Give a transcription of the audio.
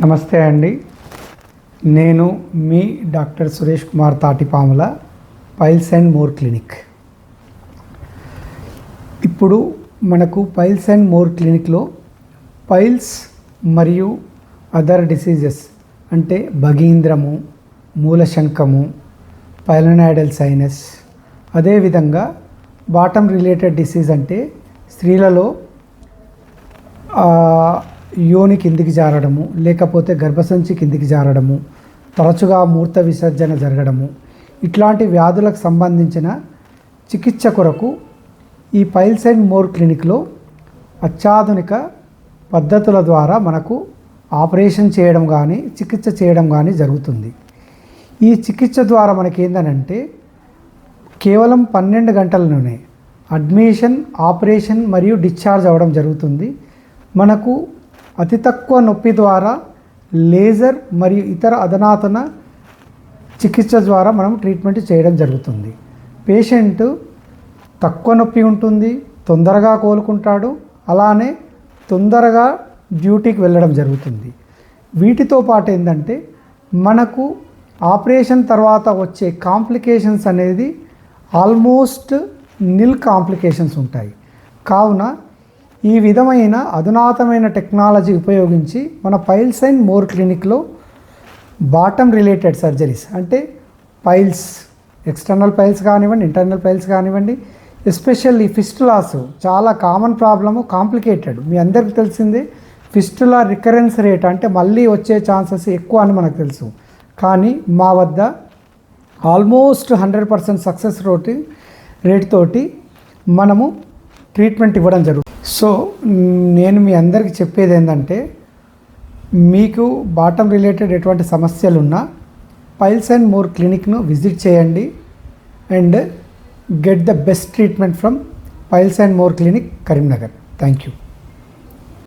నమస్తే అండి. నేను మీ doctor Suresh Kumar Tatipamula, piles and more clinic. ఇప్పుడు మనకు పైల్స్ అండ్ మోర్ క్లినిక్లో పైల్స్ మరియు అదర్ డిసీజెస్ అంటే భగీంద్రము, మూలశంకము, పైలోనాయిడల్ సైనస్, అదేవిధంగా బాటమ్ రిలేటెడ్ డిసీజ్ అంటే స్త్రీలలో యోని కిందికి జారడము, లేకపోతే గర్భసంచి కిందికి జారడము, తరచుగా మూర్త విసర్జన జరగడము, ఇట్లాంటి వ్యాధులకు సంబంధించిన చికిత్స కొరకు ఈ పైల్స్ అండ్ మోర్ క్లినిక్లో అత్యాధునిక పద్ధతుల ద్వారా మనకు ఆపరేషన్ చేయడం కానీ చికిత్స చేయడం కానీ జరుగుతుంది. ఈ చికిత్స ద్వారా మనకి ఏంటంటే కేవలం 12 గంటలలోనే అడ్మిషన్, ఆపరేషన్ మరియు డిశ్చార్జ్ అవ్వడం జరుగుతుంది. మనకు అతి తక్కువ నొప్పి ద్వారా లేజర్ మరియు ఇతర అధునాతన చికిత్స ద్వారా మనం ట్రీట్మెంట్ చేయడం జరుగుతుంది. పేషెంట్ తక్కువ నొప్పి ఉంటుంది, తొందరగా కోలుకుంటాడు, అలానే తొందరగా డ్యూటీకి వెళ్ళడం జరుగుతుంది. వీటితో పాటు ఏంటంటే మనకు ఆపరేషన్ తర్వాత వచ్చే కాంప్లికేషన్స్ అనేది ఆల్మోస్ట్ నిల్ కాంప్లికేషన్స్ ఉంటాయి. కావున ఈ విధమైన అధునాతమైన టెక్నాలజీ ఉపయోగించి మన పైల్స్ అండ్ మోర్ క్లినిక్లో బాటమ్ రిలేటెడ్ సర్జరీస్ అంటే పైల్స్, ఎక్స్టర్నల్ పైల్స్ కానివ్వండి, ఇంటర్నల్ పైల్స్ కానివ్వండి, ఎస్పెషల్లీ ఫిస్టులాస్ చాలా కామన్ ప్రాబ్లము, కాంప్లికేటెడ్. మీ అందరికీ తెలిసిందే ఫిస్టులా రికరెన్స్ రేట్ అంటే మళ్ళీ వచ్చే ఛాన్సెస్ ఎక్కువ అని మనకు తెలుసు. కానీ మా వద్ద ఆల్మోస్ట్ 100% సక్సెస్ రేట్ తోటి మనము ట్రీట్మెంట్ ఇవ్వడం జరుగుతుంది. సో నేను మీ అందరికీ చెప్పేది ఏంటంటే మీకు బాటమ్ రిలేటెడ్ ఎటువంటి సమస్యలున్నా పైల్స్ అండ్ మోర్ క్లినిక్ను విజిట్ చేయండి and get the best treatment from piles and more clinic, Karimnagar. Thank you.